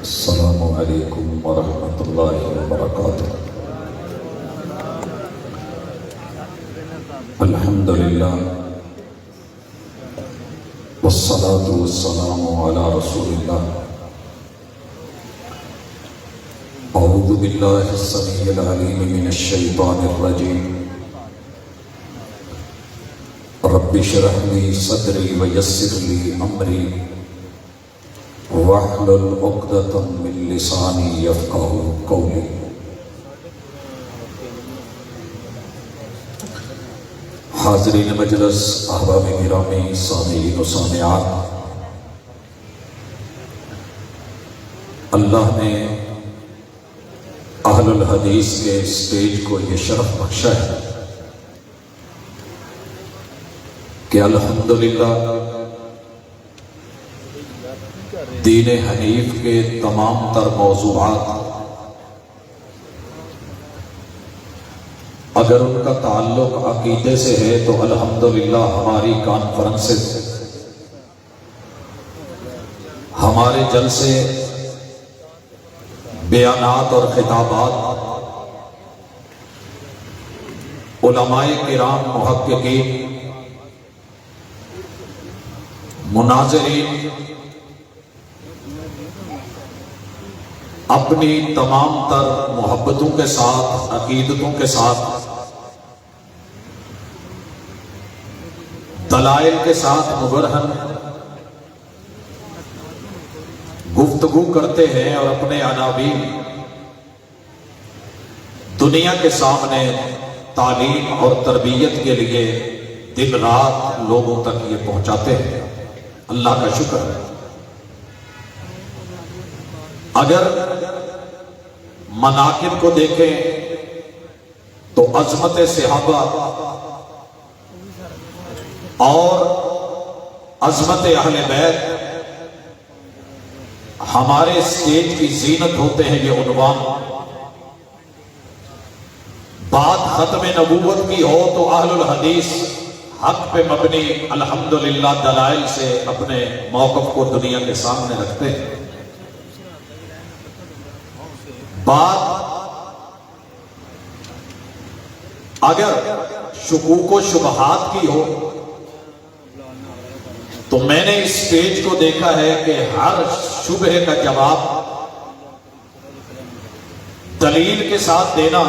السلام علیکم ورحمۃ اللہ وبرکاتہ۔ الحمدللہ والصلاة والسلام علی رسول اللہ۔ اعوذ باللہ السمیع العلیم من الشیطان الرجیم۔ رب اشرح لی صدری ویسر لی امری واحلل عقدۃ من لسانی یفقہوا قولی۔ حاضرین مجلس، احباب گرامی، سامعین و سامعات، اللہ نے اہل الحدیث کے اسٹیج کو یہ شرف بخشا ہے کہ الحمدللہ دین حنیف کے تمام تر موضوعات اگر ان کا تعلق عقیدے سے ہے تو الحمدللہ ہماری کانفرنسز، ہمارے جلسے، بیانات اور خطابات علماء کرام، محققین، مناظرین اپنی تمام تر محبتوں کے ساتھ، عقیدتوں کے ساتھ، دلائل کے ساتھ مبرہن گفتگو کرتے ہیں اور اپنے عناوین دنیا کے سامنے تعلیم اور تربیت کے لیے دن رات لوگوں تک یہ پہنچاتے ہیں۔ اللہ کا شکر ہے۔ اگر مناقب کو دیکھیں تو عظمت صحابہ اور عظمت اہل بیت ہمارے اسٹیج کی زینت ہوتے ہیں۔ یہ عنوان بات ختم نبوت کی ہو تو اہل الحدیث حق پہ مبنی الحمدللہ دلائل سے اپنے موقف کو دنیا کے سامنے رکھتے ہیں۔ بات اگر شکوک و شبہات کی ہو تو میں نے اس اسٹیج کو دیکھا ہے کہ ہر شبہ کا جواب دلیل کے ساتھ دینا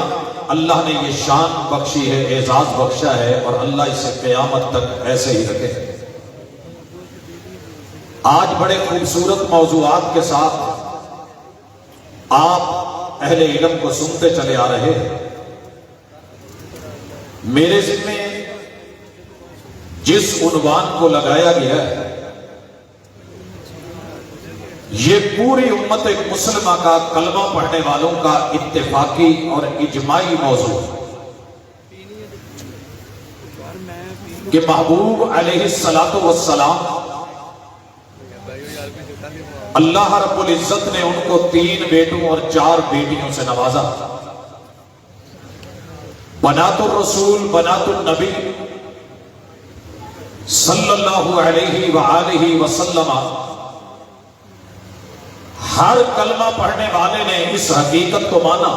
اللہ نے یہ شان بخشی ہے، اعزاز بخشا ہے، اور اللہ اسے قیامت تک ایسے ہی رکھے۔ آج بڑے خوبصورت موضوعات کے ساتھ آپ اہل علم کو سنتے چلے آ رہے ہیں۔ میرے ذمہ جس عنوان کو لگایا گیا ہے یہ پوری امت مسلمہ کا، کلمہ پڑھنے والوں کا اتفاقی اور اجماعی موضوع ہے کہ محبوب علیہ السلام اللہ رب العزت نے ان کو 3 بیٹوں اور 4 بیٹیوں سے نوازا۔ بنات الرسول، بنات النبی صلی اللہ علیہ وآلہ وسلم۔ ہر کلمہ پڑھنے والے نے اس حقیقت کو مانا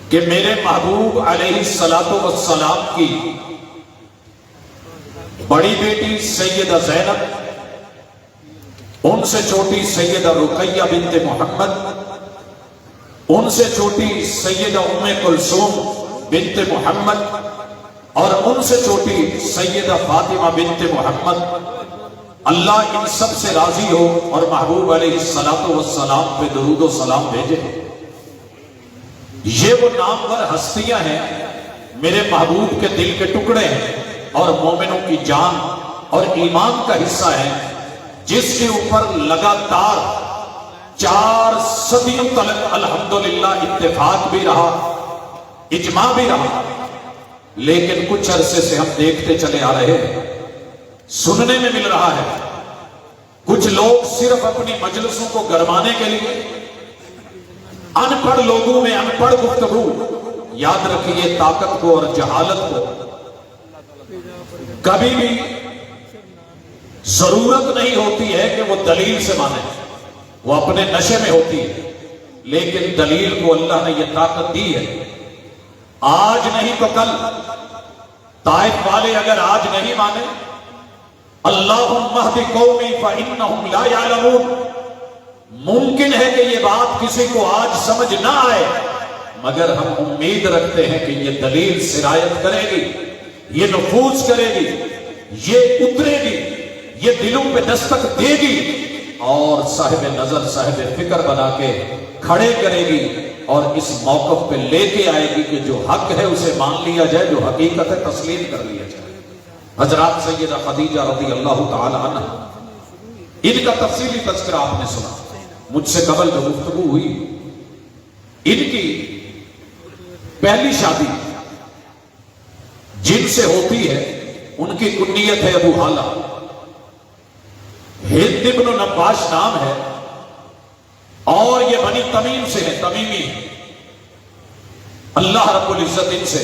کہ میرے محبوب علیہ السلام کی بڑی بیٹی سیدہ زینب، ان سے چھوٹی سیدہ رقیہ بنت محمد، ان سے چھوٹی سیدہ ام کلثوم بنت محمد، اور ان سے چھوٹی سیدہ فاطمہ بنت محمد، اللہ ان سب سے راضی ہو اور محبوب علیہ السلام پہ درود و سلام بھیجے۔ یہ وہ نامور ہستیاں ہیں، میرے محبوب کے دل کے ٹکڑے ہیں اور مومنوں کی جان اور ایمان کا حصہ ہیں، جس کے اوپر لگاتار 4 صدیوں تک الحمدللہ اتفاق بھی رہا، اجماع بھی رہا۔ لیکن کچھ عرصے سے ہم دیکھتے چلے آ رہے ہیں، سننے میں مل رہا ہے کچھ لوگ صرف اپنی مجلسوں کو گرمانے کے لیے ان پڑھ لوگوں میں ان پڑھ گفتگو، یاد رکھیے طاقت کو اور جہالت کو کبھی بھی ضرورت نہیں ہوتی ہے کہ وہ دلیل سے مانے، وہ اپنے نشے میں ہوتی ہے، لیکن دلیل کو اللہ نے یہ طاقت دی ہے، آج نہیں تو کل طائف والے اگر آج نہیں مانے، اللہم اہد قومی فإنہم لا یعلمون، ممکن ہے کہ یہ بات کسی کو آج سمجھ نہ آئے، مگر ہم امید رکھتے ہیں کہ یہ دلیل سرایت کرے گی، یہ نفوذ کرے گی، یہ اترے گی، یہ دلوں پہ دستک دے گی اور صاحب نظر صاحب فکر بنا کے کھڑے کرے گی اور اس موقف پہ لے کے آئے گی کہ جو حق ہے اسے مان لیا جائے، جو حقیقت ہے تسلیم کر لیا جائے۔ حضرات سیدہ خدیجہ رضی اللہ تعالی عنہ، ان کا تفصیلی تذکرہ آپ نے سنا، مجھ سے قبل جو گفتگو ہوئی، ان کی پہلی شادی جن سے ہوتی ہے ان کی کنیت ہے ابو حالہ، ہند ابن نباش نام ہے اور یہ بنی تمیم سے ہے، تمیمی ہے۔ اللہ رب العزت ان سے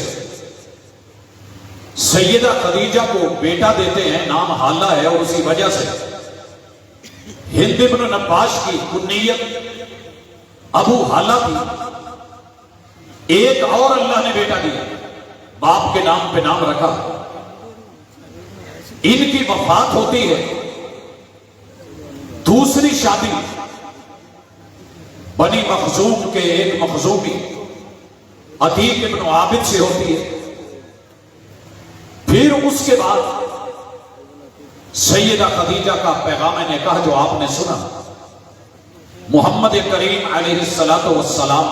سیدہ خدیجہ کو بیٹا دیتے ہیں، نام حالہ ہے، اور اسی وجہ سے ہند ابن نباش کی کنیت ابو حالہ تھی۔ ایک اور اللہ نے بیٹا دیا، باپ کے نام پہ نام رکھا۔ ان کی وفات ہوتی ہے، دوسری شادی بنی مخزوم کے ایک مخزومی عتیق ابن عابد سے ہوتی ہے۔ پھر اس کے بعد سیدہ خدیجہ کا پیغام نکاح جو آپ نے سنا، محمد کریم علیہ الصلوۃ والسلام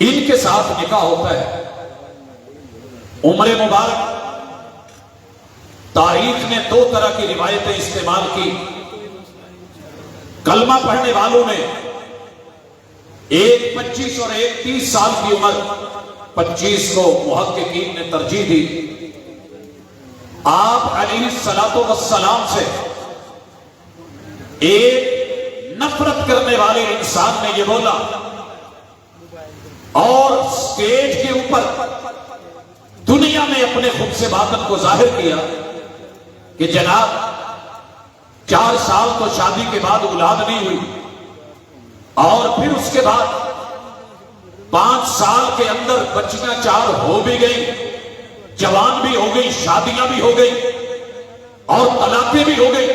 ان کے ساتھ نکاح ہوتا ہے۔ عمر مبارک، تاریخ نے دو طرح کی روایتیں استعمال کی۔ کلمہ پڑھنے والوں نے ایک 25 اور ایک 30 سال کی عمر، 25 کو محققین نے ترجیح دی۔ آپ علیہ الصلوۃ والسلام سے ایک نفرت کرنے والے انسان نے یہ بولا اور سٹیج کے اوپر دنیا میں اپنے خود سے باطن کو ظاہر کیا کہ جناب 4 سال تو شادی کے بعد اولاد نہیں ہوئی، اور پھر اس کے بعد 5 سال کے اندر بچیاں 4 ہو بھی گئی، جوان بھی ہو گئی، شادیاں بھی ہو گئی اور طلاقیں بھی ہو گئی۔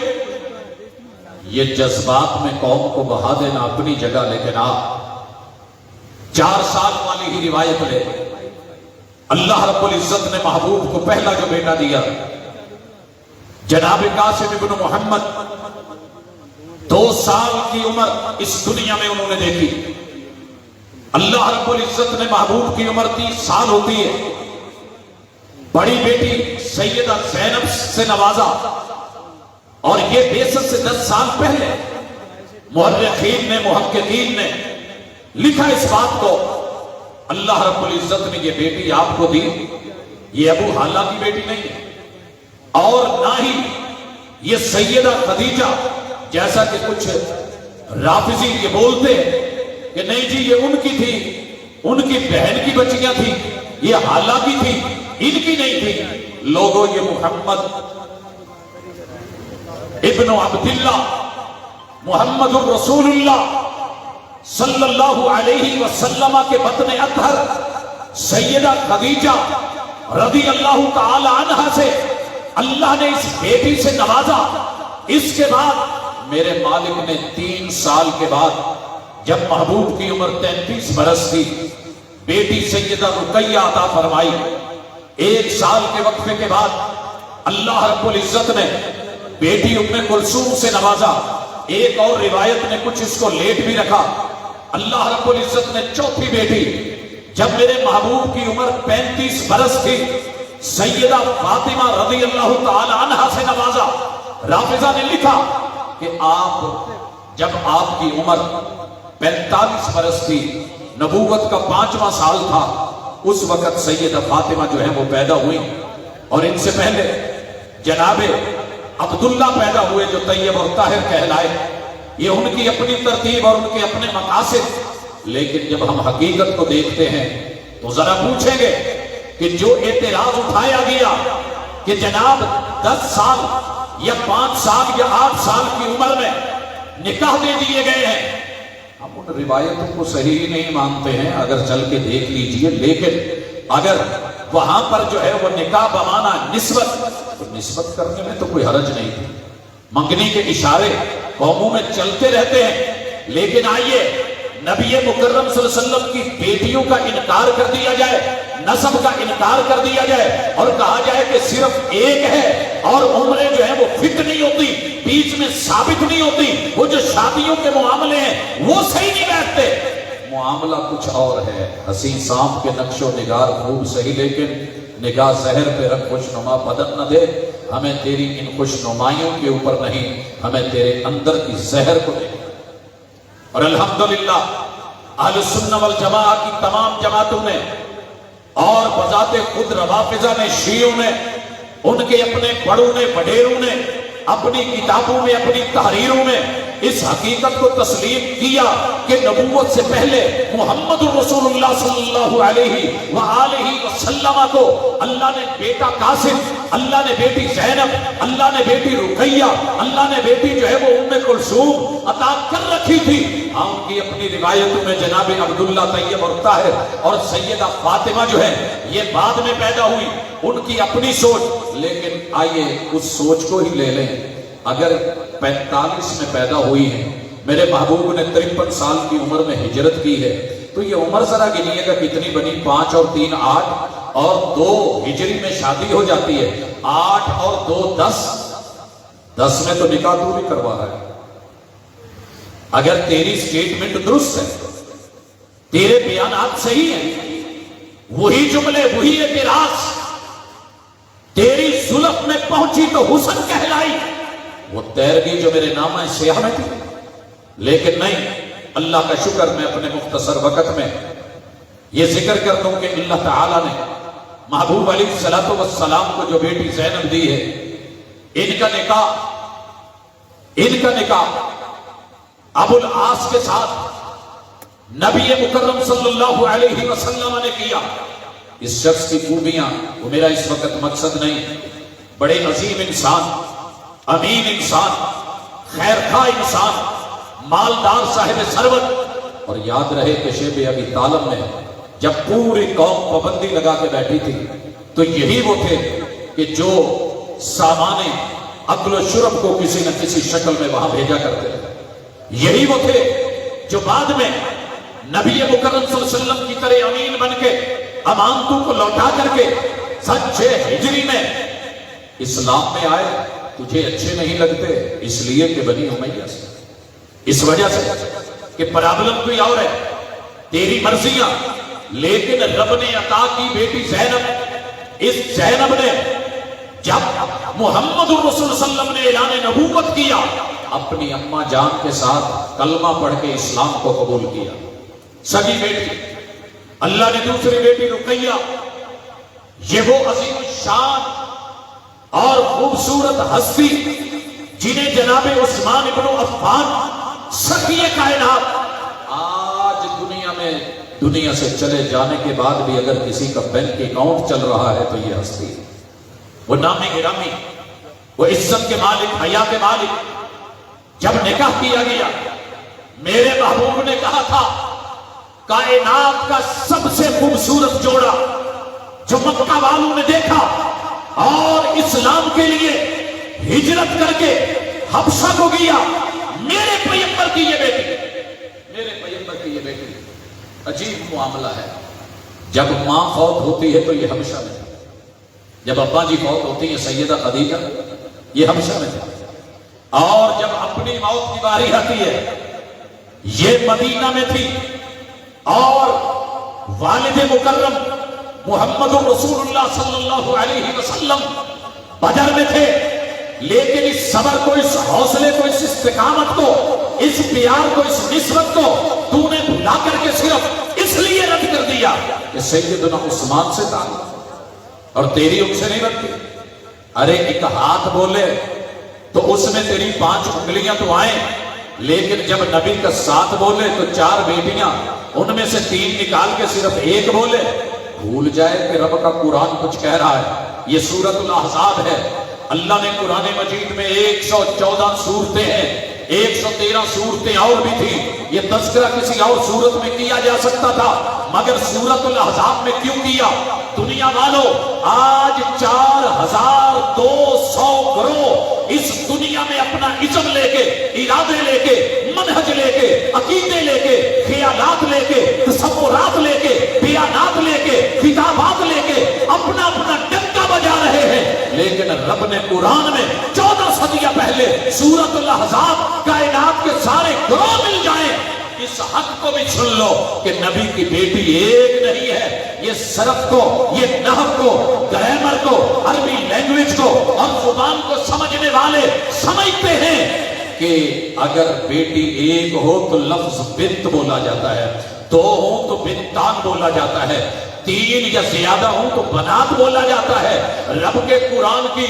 یہ جذبات میں قوم کو بہا دینا اپنی جگہ، لیکن آپ 4 سال والی ہی روایت لے۔ اللہ رب العزت نے محبوب کو پہلا جو بیٹا دیا، جناب قاسم ابن محمد، 2 سال کی عمر اس دنیا میں انہوں نے دیکھی۔ اللہ رب العزت نے محبوب کی عمر 30 سال ہوتی ہے، بڑی بیٹی سیدہ زینب سے نوازا، اور یہ بعثت سے 10 سال پہلے مورخین نے، محققین نے لکھا اس بات کو، اللہ رب العزت نے یہ بیٹی آپ کو دی، یہ ابو حالہ کی بیٹی نہیں ہے، اور نہ ہی یہ سیدہ خدیجہ جیسا کہ کچھ رافضی یہ بولتے ہیں کہ نہیں جی یہ ان کی تھی، ان کی بہن کی بچیاں تھی، یہ حالہ کی تھی، ان کی نہیں تھی۔ لوگوں، یہ محمد ابن عبداللہ، محمد الرسول اللہ صلی اللہ علیہ وسلم کے بطن اطہر سیدہ خدیجہ رضی اللہ تعالی عنہ سے اللہ نے اس بیٹی سے نوازا۔ اس کے بعد میرے مالک نے 3 سال کے بعد، جب محبوب کی عمر 33 برس تھی، بیٹی سیدہ رقیہ عطا فرمائی۔ 1 سال کے وقفے کے بعد اللہ رب العزت نے بیٹی ام کلثوم سے نوازا۔ ایک اور روایت نے کچھ اس کو لیٹ بھی رکھا۔ اللہ رب العزت نے چوتھی بیٹی، جب میرے محبوب کی عمر 35 برس تھی، سیدہ فاطمہ رضی اللہ تعالی عنہ سے نوازا۔ رافضہ نے لکھا کہ جب آپ کی عمر 45 برس تھی، نبوت کا 5واں سال تھا، اس وقت سیدہ فاطمہ جو ہے وہ پیدا ہوئی، اور ان سے پہلے جناب عبداللہ پیدا ہوئے جو طیب اور طاہر کہلائے۔ یہ ان کی اپنی ترتیب اور ان کے اپنے مقاصد، لیکن جب ہم حقیقت کو دیکھتے ہیں تو ذرا پوچھیں گے کہ جو اعتراض اٹھایا گیا کہ جناب 10 سال یا 5 سال یا 8 سال کی عمر میں نکاح دے دیے گئے ہیں. ہم ان روایتوں کو صحیح نہیں مانتے ہیں، اگر چل کے دیکھ لیجئے. لیکن اگر وہاں پر جو ہے وہ نکاح بمانا نسبت، تو نسبت کرنے میں تو کوئی حرج نہیں تھی. منگنی کے اشارے قوموں میں چلتے رہتے ہیں. لیکن آئیے نبی مکرم صلی اللہ علیہ وسلم کی بیٹیوں کا انکار کر دیا جائے، نسب کا انکار کر دیا جائے اور کہا جائے کہ صرف ایک ہے اور عمریں جو ہے وہ فٹ نہیں ہوتی، بیچ میں ثابت نہیں ہوتی. وہ جو شادیوں کے معاملے ہیں وہ صحیح نہیں بیٹھتے. معاملہ کچھ اور ہے. حسین سانپ کے نقش و نگار خوب صحیح، لیکن نگاہ زہر پہ رکھ، خوش نما بدن نہ دے. ہمیں تیری ان خوش نمائیوں کے اوپر نہیں، ہمیں تیرے اندر کی زہر کو دے. اور الحمدللہ اہل سنہ والجماعہ کی تمام جماعتوں نے اور بذات خود روافضہ نے، شیعوں نے، ان کے اپنے بڑوں نے، وڈیروں نے اپنی کتابوں میں، اپنی تحریروں میں اس حقیقت کو تسلیم کیا کہ نبوت سے پہلے محمد رسول اللہ صلی اللہ علیہ وآلہ وسلم کو اللہ نے بیٹا قاسم، اللہ نے بیٹی زینب، اللہ نے بیٹی رقیہ، اللہ نے بیٹی جو ہے وہ ام کلثوم عطا کر رکھی تھی. ان کی اپنی روایتوں میں جناب عبداللہ طیب اور طاہر اور سیدہ فاطمہ جو ہے یہ بعد میں پیدا ہوئی، ان کی اپنی سوچ. لیکن آئیے اس سوچ کو ہی لے لیں. اگر 45 میں پیدا ہوئی ہیں، میرے محبوب نے 53 سال کی عمر میں ہجرت کی ہے، تو یہ عمر ذرا گنیے گا کتنی بنی. 5 اور 3 8 اور 2 ہجری میں شادی ہو جاتی ہے. 8 اور 2 10 10 میں تو نکاح تو بھی کروا رہا ہے. اگر تیری سٹیٹمنٹ درست ہے، تیرے بیانات صحیح ہیں، وہی جملے، وہی اعتراض تیری زلف میں پہنچی تو حسن کہلائی، وہ تیرگی جو میرے نامہ سیاہ میں تھی. لیکن نہیں، اللہ کا شکر میں اپنے مختصر وقت میں یہ ذکر کر دوں کہ اللہ تعالیٰ نے محبوب علیہ السلام کو جو بیٹی زینب دی ہے، ان کا نکاح ابو العاص کے ساتھ نبی مکرم صلی اللہ علیہ وسلم نے کیا. اس شخص کی خوبیاں، وہ میرا اس وقت مقصد نہیں، بڑے عظیم انسان، امین انسان، خیر خواہ انسان، مالدار صاحب ثروت. اور یاد رہے کہ شیب ابی طالب میں جب پوری قوم پابندی لگا کے بیٹھی تھی تو یہی وہ تھے کہ جو سامان اکل و شرب کو کسی نہ کسی شکل میں وہاں بھیجا کرتے تھے. یہی وہ تھے جو بعد میں نبی مکرم صلی اللہ علیہ وسلم کی طرح امین بن کے امانتوں کو لوٹا کر کے 6 ہجری میں اسلام میں آئے. تجھے اچھے نہیں لگتے اس لیے کہ بنی امیہ سے، اس وجہ سے کہ پرابلم کوئی اور ہے، تیری مرضیاں. لیکن رب نے عطا کی بیٹی زینب. اس زینب نے جب محمد رسول صلی اللہ علیہ وسلم نے اعلان نبوت کیا، اپنی اماں جان کے ساتھ کلمہ پڑھ کے اسلام کو قبول کیا. سگی بیٹی، اللہ نے دوسری بیٹی رقیہ، یہ وہ عظیم الشان اور خوبصورت ہستی جنہیں جناب عثمان ابن عفان سخی کائنات، آج دنیا میں دنیا سے چلے جانے کے بعد بھی اگر کسی کا بینک اکاؤنٹ چل رہا ہے تو یہ ہستی ہے. وہ نام گرامی، وہ عزت کے مالک، حیا کے مالک. جب نکاح کیا گیا، میرے محبوب نے کہا تھا کائنات کا سب سے خوبصورت جوڑا جو مکہ والوں نے دیکھا اور اسلام کے لیے ہجرت کر کے حبشہ کو گیا، میرے پیغمبر کی یہ بیٹی، میرے پیغمبر کی یہ بیٹی. عجیب معاملہ ہے. جب ماں فوت ہوتی ہے تو یہ حبشہ میں، جب ابا جی فوت ہوتی ہے سیدہ خدیجہ، یہ حبشہ میں تھا. اور جب اپنی موت کی باری آتی ہے یہ مدینہ میں تھی. اور والد مکرم محمد رسول اللہ صلی اللہ علیہ وسلم بدر میں تھے. لیکن اس صبر کو، اس حوصلے کو، اس استقامت کو، اس پیار کو، اس نسبت کو تو نے بھلا کر کے صرف اس لیے رد کر دیا کہ سیدنا عثمان سے تعلق اور تیری ان سے نہیں رکھتی. ارے ایک ہاتھ بولے تو اس میں تیری 5 انگلیاں تو آئیں، لیکن جب نبی کا 7 بولے تو 4 بیٹیاں، ان میں سے 3 نکال کے صرف 1 بولے. بھول جائے کہ رب کا قرآن کچھ کہہ رہا ہے. یہ سورۃ الاحزاب ہے. اللہ نے قرآن مجید میں 114 صورتیں ہیں, 113 صورتیں اور بھی تھی. یہ تذکرہ کسی اور صورت میں کیا جا سکتا تھا, مگر سورۃ الاحزاب میں کیوں کیا؟ دنیا والوں, آج 4200 گروہ اس دنیا میں اپنا عزم لے کے, ارادے لے کے, منہج لے کے, عقیدے لے کے, خیالات لے کے, تصورات لے کے, بیانات لے کے, خطابات لے کے اپنا اپنا ڈنکا بجا رہے ہیں. لیکن رب نے قرآن میں 14 صدیاں پہلے سورۃ الاحزاب, کائنات کے سارے گروہ مل جائیں, اس حق کو بھی سن لو کہ نبی کی بیٹی ایک نہیں ہے. یہ صرف کو, یہ نحو کو, گرامر کو, عربی لینگویج کو اور زبان کو سمجھنے والے سمجھتے ہیں کہ اگر بیٹی ایک ہو تو لفظ بنت بولا جاتا ہے, 2 ہوں تو بنتان بولا جاتا ہے, 3 یا زیادہ ہوں تو بنات بولا جاتا ہے. رب کے قرآن کی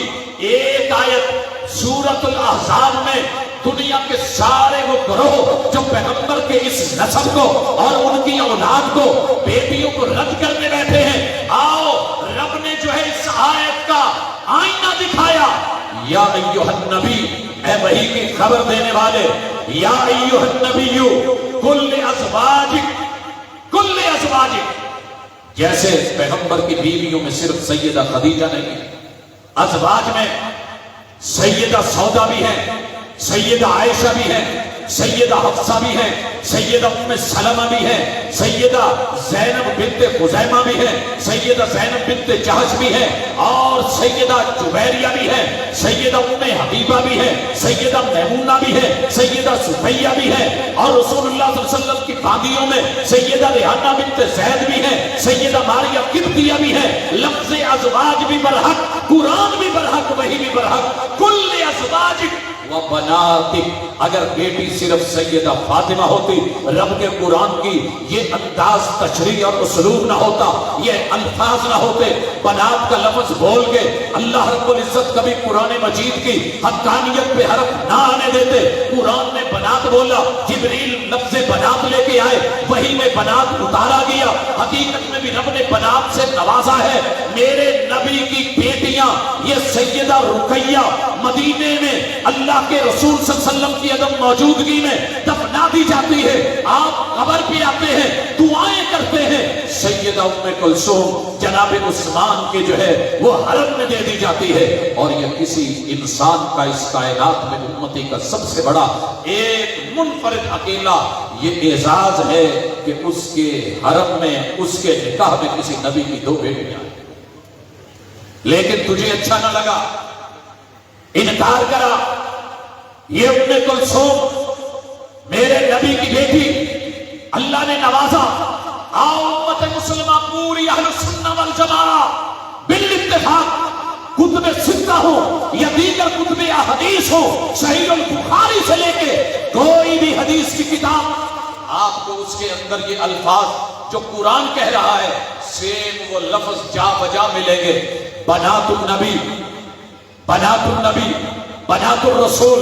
ایک آیت سورۃ الاحزاب میں دنیا کے سارے وہ گروہ جو پیغمبر کے اس نسب کو اور ان کی اولاد کو, بیٹیوں کو رد کرنے بیٹھے ہیں, آؤ رب نے جو ہے اس آیت کا آئینہ دکھایا. یا ایھا النبی, اے وحی کی خبر دینے والے, یا ایھا النبی کل ازواجک, جیسے پیغمبر کی بیویوں میں صرف سیدہ خدیجہ نہیں, ازواج میں سیدہ سودا بھی ہے, سیدہ عائشہ بھی ہے, سیدہ حفصہ بھی ہے, سیدہ ام سلمہ بھی ہے, سیدہ زینب بنت خزیمہ بھی ہے, سیدہ زینب بنت جہش بھی ہے, اور سیدہ جویریہ بھی ہے, سیدہ ام حبیبہ بھی ہے, سیدہ میمونہ بھی ہے, سیدہ صفیہ بھی ہے, اور رسول اللہ صلی اللہ علیہ وسلم کی باندیوں میں سیدہ ریحانہ بنت زید بھی ہے, سیدہ ماریہ قبطیہ بھی ہے. لفظ ازواج بھی برحق, قرآن بھی برحق, وحی بھی برحق. کل ازواجک وبناتک, اگر بیٹی صرف سیدہ فاطمہ ہوتی, رب کے قرآن کی یہ انداز تشریح اور اسلوب نہ ہوتا, یہ الفاظ نہ ہوتے, بنات کا لفظ بول کے اللہ رب العزت کبھی قرآن مجید کی حقانیت پہ حرف نہ آنے دیتے. قرآن نے بنات بولا, جبریل لفظ بنات لے کے آئے, وحی میں بنات اتارا گیا. حقیقت میں بھی رب نے بنات سے نوازا ہے. میرے نبی کی بیٹیاں, یہ سیدہ رقیہ مدینے میں اللہ کے رسول صلی اللہ علیہ وسلم کی عدم موجودگی میں دفنا دی جاتی ہے. آپ قبر پہ آتے ہیں, دعائیں کرتے ہیں, سیدہ ام کلثوم جناب عثمان کے جو ہے وہ حرم میں دے دی جاتی ہے. اور یہ کسی انسان کا اس کائنات میں امتی کا سب سے بڑا ایک منفرد اکیلا یہ اعزاز ہے کہ اس کے حرم میں, اس کے نکاح میں کسی نبی کی 2 بیٹیاں ہیں. لیکن تجھے اچھا نہ لگا, انکار کرا, یہ ام کلثوم میرے نبی کی بیٹی, اللہ نے نوازا. آؤ امت مسلمہ پوری اہل سنہ والجماعہ بالاتفاق, کتب 6 ہو یا دیگر کتب احادیث ہو, صحیح البخاری سے لے کے کوئی بھی حدیث کی کتاب, آپ کو اس کے اندر یہ الفاظ جو قرآن کہہ رہا ہے سیم وہ لفظ جا بجا ملیں گے. بنات النبی, بنات النبی, بنات الرسول.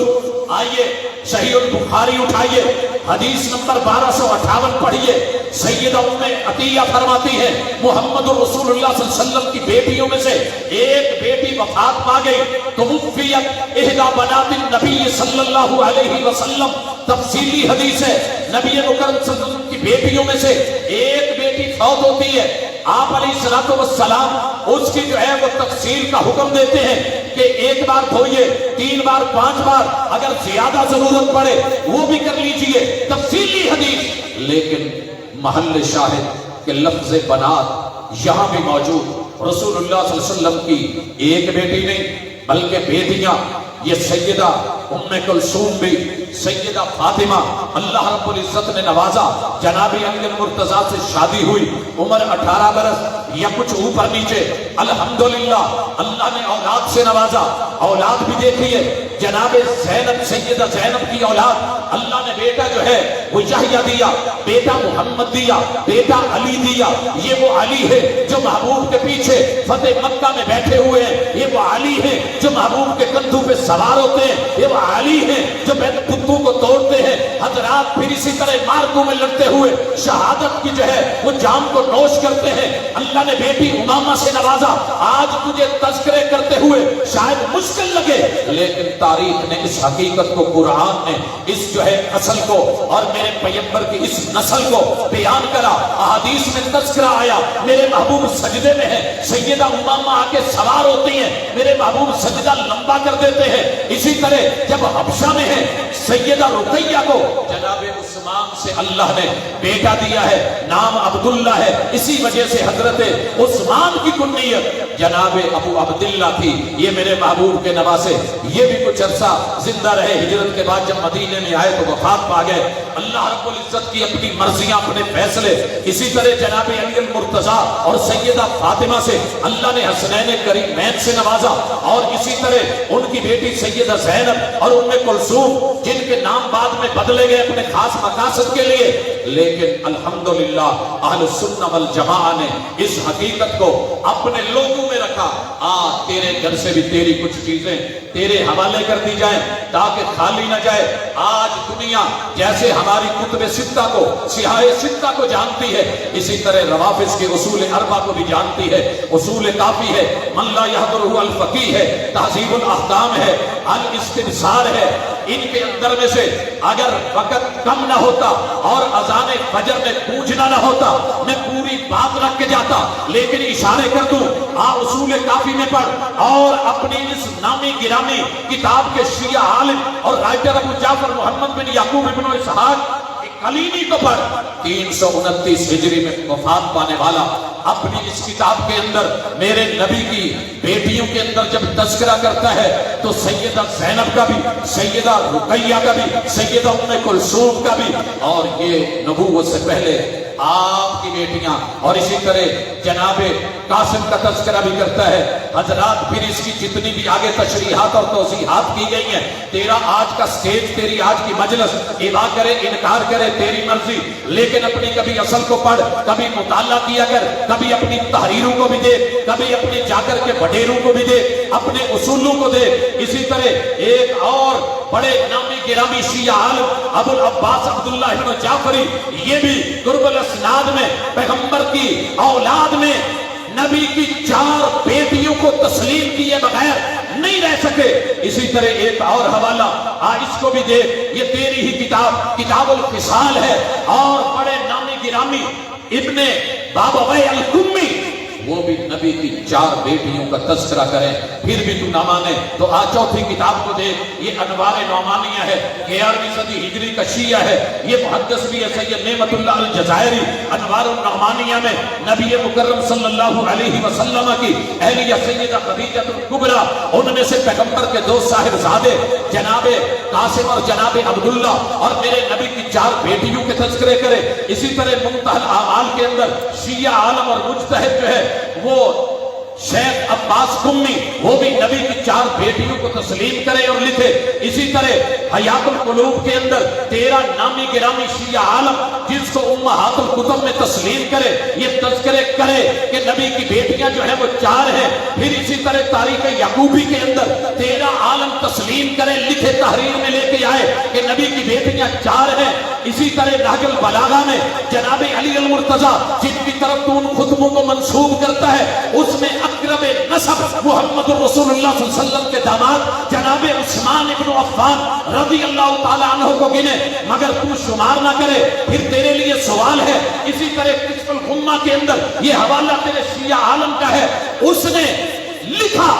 آئیے صحیح البخاری اٹھائیے, حدیث نمبر 1258 پڑھیے. سیدہ ام عطیہ فرماتی ہے محمد الرسول اللہ صلی اللہ علیہ وسلم کی بیٹیوں میں سے ایک بیٹی وفات پا گئی, تو توفیت احدی بنات النبی صلی اللہ علیہ وسلم. تفصیلی حدیث ہے, نبی مکرم صلی اللہ علیہ وسلم کی بیٹیوں میں سے ایک بیٹی فوت ہوتی ہے. آپ علیہ السلام اس کی جو ہے وہ تفصیل کا حکم دیتے ہیں کہ 1 بار دھوئیے, 3 بار, 5 بار, اگر زیادہ ضرورت پڑے وہ بھی کر لیجئے. تفصیلی حدیث. لیکن محل شاہد کہ لفظ بنات یہاں بھی موجود. رسول اللہ صلی اللہ علیہ وسلم کی ایک بیٹی نہیں بلکہ بیٹیاں. یہ سیدہ ام کلثوم بھی, سیدہ فاطمہ, اللہ رب العزت نے نوازا. جناب علی المرتضیٰ سے شادی ہوئی, عمر 18 برس یا کچھ اوپر نیچے. الحمدللہ اللہ نے اولاد سے نوازا. اولاد بھی دیکھیے, جناب زینب, سیدہ زینب کی اولاد اللہ نے بیٹا جو ہے وہ یحییٰ دیا، بیٹا محمد دیا، بیٹا علی دیا۔ یہ وہ علی ہے جو محبوب کے پیچھے فتح مکہ میں بیٹھے ہوئے ہیں، یہ وہ علی ہے جو محبوب کے کندھوں پہ سوار ہوتے ہیں، یہ وہ علی ہے جو بتوں کو توڑتے ہیں۔ حضرات پھر اسی طرح مارکوں میں لڑتے ہوئے شہادت کی جو ہے وہ جام کو نوش کرتے ہیں۔ اللہ نے بیٹی امامہ سے نوازا۔ آج تجھے تذکرے کرتے ہوئے شاید مشکل لگے، لیکن تاریخ نے اس حقیقت کو، قرآن نے اس جو ہے اصل کو اور میرے پیغمبر کی اس نسل کو بیان کرا۔ احادیث میں تذکرہ آیا، میرے محبوب سجدے میں ہے، سیدہ امامہ آ کے سوار ہوتی ہیں، میرے محبوب سجدہ لمبا کر دیتے ہیں۔ اسی طرح جب حبشہ میں ہے، سیدہ رقیہ کو جناب عثمان سے اللہ نے بیٹا دیا ہے، نام عبداللہ ہے، اسی وجہ سے حضرت عثمان کی کنیت جناب ابو عبداللہ تھی۔ یہ میرے محبوب کے نواسے، یہ بھی کچھ عرصہ زندہ رہے، ہجرت کے بعد جب مدینے میں آئے تو وفات پا گئے۔ اللہ رب العزت کی اپنی مرضیاں، اپنے فیصلے۔ اسی طرح جناب علی المرتضیٰ اور سیدہ فاطمہ سے اللہ نے حسنین کریمین سے نوازا، اور اسی طرح ان کی بیٹی سیدہ زینب اور ام کلثوم جن کے نام بعد میں بدلے گئے اپنے خاص مقاصد کے لیے، لیکن الحمدللہ اہل السنہ والجماعہ نے اس حقیقت کو اپنے لوگوں میں رکھا۔ تیرے گھر سے بھی تیری کچھ چیزیں تیرے حوالے کر دی جائیں تاکہ خالی نہ جائے۔ آج دنیا جیسے ہماری کتب ستہ کو، سیاہ ستہ کو جانتی ہے، اسی طرح روافض کے اصول اربع کو بھی جانتی ہے۔ اصول کافی ہے، من لا یحضرہ الفقیہ ہے، تہذیب الاحکام ہے، الاستبصار ہے۔ ان کے اندر میں سے اگر وقت کم نہ ہوتا اور اذان فجر میں گونجنا نہ ہوتا، میں پوری بات رکھ کے جاتا، لیکن اشارے کر دوں، اصول کافی میں پڑھ اور اپنی اس نامی گرامی کتاب کے شیعہ عالم اور رائٹر ابو جعفر محمد بن یعقوب ابن اسحاق کلیمی کو پڑھ۔ 329 ہجری میں وفات پانے والا اپنی اس کتاب کے اندر میرے نبی کی بیٹیوں کے اندر جب تذکرہ کرتا ہے تو سیدہ زینب کا بھی، سیدہ رقیہ کا بھی، سیدہ ام کلثوم کا بھی، اور یہ نبوت سے پہلے آپ کی بیٹیاں، اور اسی طرح جناب قاسم کا تذکرہ بھی کرتا ہے۔ حضرات پھر اس کی جتنی بھی آگے تشریحات اور توضیحات کی گئی ہیں، تیرا آج کا سٹیج، تیری آج کی مجلس ابا کرے انکار کرے تیری مرضی، لیکن اپنی کبھی اصل کو پڑھ، کبھی مطالعہ کیا کر، کبھی اپنی تحریروں کو بھی دے، کبھی اپنے جا کر کے وڈیروں کو بھی دے، اپنے اصولوں کو دے۔ اسی طرح ایک اور بڑے نامی گرامی شیعہ عالم ابو العباس عبداللہ ابن جعفری، یہ بھی قرب الاسناد میں پیغمبر کی اولاد میں نبی کی 4 بیٹیوں کو تسلیم کیے بغیر نہیں رہ سکے۔ اسی طرح ایک اور حوالہ اس کو بھی دے، یہ تیری ہی کتاب، کتاب الفصال ہے، اور بڑے نامی گرامی ابن بابویہ الکمی، وہ بھی نبی کی 4 بیٹیوں کا تذکرہ کریں، پھر بھی تو نہ مانے تو چوتھی کتاب کو دے، یہ انوار نعمانیہ ہے، 11ویں صدی ہجری کا شیعہ ہے، یہ محدث بھی ہے سید نعمت اللہ الجزائری۔ انوار النعمانیہ میں نبی مکرم صلی اللہ علیہ وسلم کی اہلیہ سیدہ خدیجہ الکبریٰ، ان میں سے پیغمبر کے 2 صاحبزادے جناب قاسم اور جناب عبداللہ، اور میرے نبی کی 4 بیٹیوں کے تذکرے کرے۔ اسی طرح منتہی الاعمال کے اندر شیعہ عالم اور مجتہد جو ہے وہ شیخ عباس قمی، وہ بھی نبی کی 4 بیٹیوں کو تسلیم کرے اور لکھے۔ اسی طرح حیات القلوب کے اندر 13 نامی گرامی شیعہ عالم جس کو امہات الکتب میں تسلیم کرے، یہ تذکرے کرے کہ نبی کی بیٹیاں جو ہیں وہ 4 ہیں۔ پھر اسی طرح تاریخ یعقوبی کے اندر 13 عالم تسلیم کرے، لکھے، تحریر میں لے کے آئے کہ نبی کی بیٹیاں 4 ہیں۔ اسی طرح نہج البلاغہ میں جناب علی المرتضیٰ جن کی طرف تو ان خطبوں کو منسوب کرتا ہے، اس میں اقرب نسب محمد رسول اللہ صلی اللہ علیہ وسلم کے داماد جناب عثمان ابن عفان رضی اللہ تعالیٰ عنہ کو گنے، مگر تو شمار نہ کرے، پھر تیرے لیے سوال ہے۔ اسی طرح کشف الغمہ کے اندر یہ حوالہ تیرے شیعہ عالم کا ہے، اس نے لکھا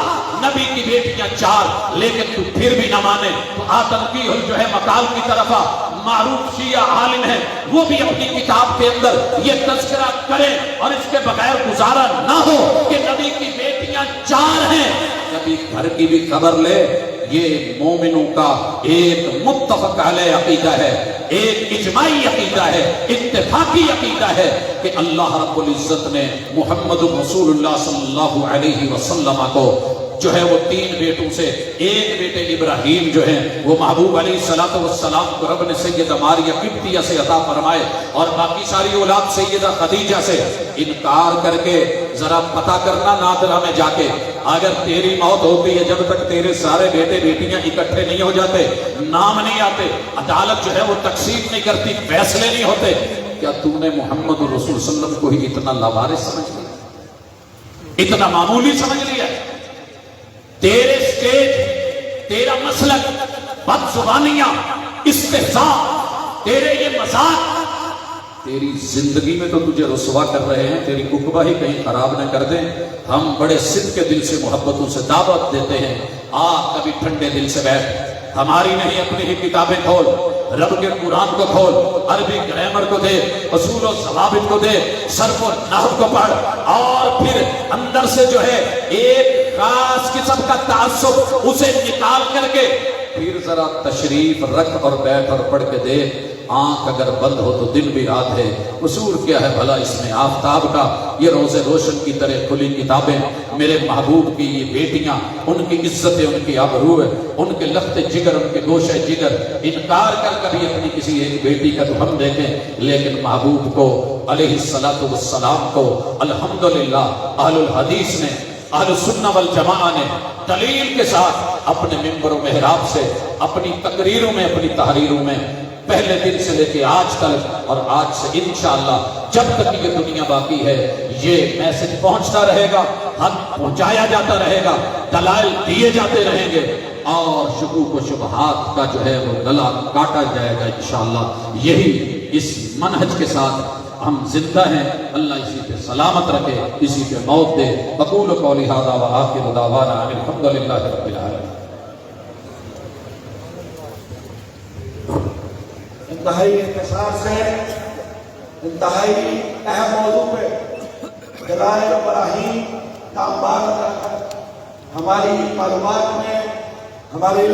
نبی کی بیٹیاں 4، لیکن تو پھر بھی نہ مانے تو تنقیح جو ہے مقال کی طرف معروف شیعہ عالم ہے، وہ بھی اپنی کتاب کے اندر یہ تذکرہ کریں، اور اس کے بغیر گزارا نہ ہو کہ نبی کی بیٹیاں 4 ہیں۔ نبی گھر کی بھی خبر لے، یہ مومنوں کا ایک متفق علیہ عقیدہ ہے، ایک اجماعی عقیدہ ہے، اتفاقی عقیدہ ہے کہ اللہ رب العزت نے محمد رسول اللہ صلی اللہ علیہ وسلم کو جو ہے وہ 3 بیٹوں سے ایک بیٹے ابراہیم جو ہیں وہ محبوب علیہ الصلوۃ والسلام کو رب نے سیدہ ماریہ قبطیہ سے عطا فرمائے، اور باقی ساری اولاد سیدہ خدیجہ سے انکار کر کے ذرا پتہ کرنا نادرہ میں جا کے، اگر تیری موت ہوتی ہے جب تک تیرے سارے بیٹے بیٹیاں اکٹھے نہیں ہو جاتے، نام نہیں آتے، عدالت جو ہے وہ تقسیم نہیں کرتی، فیصلے نہیں ہوتے، کیا تو نے محمد رسول صلی اللہ علیہ وسلم کو ہی اتنا لاوارث سمجھ لیا، اتنا معمولی سمجھ لیا؟ تیرے سٹیج، تیرا مسلک، بد زبانیاں، استہزاء، تیرے یہ مذاق تیری زندگی میں تو تجھے رسوا کر رہے ہیں، تیری عقبہ ہی کہیں خراب نہ کر دیں۔ ہم بڑے صدق کے دل سے محبتوں سے دعوت دیتے ہیں، کبھی ٹھنڈے دل سے بیٹھ، ہماری نہیں اپنی ہی کتابیں کھول، رب کے قرآن کو کھول، عربی گرامر کو دے، اصول و ضوابط کو دے، صرف و نحو کو پڑھ، اور پھر اندر سے جو ہے ایک خاص قسم کا تعصب اسے نکال کر کے پھر ذرا تشریف رکھ اور بیٹھ اور پڑھ کے دے۔ آنکھ اگر بند ہو تو دن بھی رات ہے، قصور کیا ہے بھلا اس میں آفتاب کا؟ یہ روز روشن کی طرح کھلی کتابیں، میرے محبوب کی یہ بیٹیاں، ان کی عزتیں، ان کی آبرو ہے، ان کے لخت جگر، ان کے گوشہ جگر، انکار کر کبھی اپنی کسی ایک بیٹی کا تو ہم دیکھیں، لیکن محبوب کو علیہ الصلوۃ والسلام کو الحمدللہ اہل الحدیث نے، اہل سنہ والجماعہ نے دلیل کے ساتھ اپنے منبر و محراب سے، اپنی تقریروں میں، اپنی تحریروں میں، پہلے دن سے لے کے آج تک اور آج سے انشاءاللہ جب تک یہ دنیا باقی ہے یہ میسج پہنچتا رہے گا، حق پہنچایا جاتا رہے گا، دلائل دیے جاتے رہیں گے، اور شکوک و شبہات کا جو ہے وہ گلا کاٹا جائے گا انشاءاللہ۔ یہی اس منہج کے ساتھ ہم زندہ ہیں، اللہ اسی پہ سلامت رکھے، اسی پہ موت دے۔ اقول قولی ھذا وآخر دعوانا ان الحمدللہ رب العالمین۔ انتہائی اختصار سے انتہائی اہم موضوع پہ دلائل و براہین کا انبار کر ہماری معلومات میں ہماری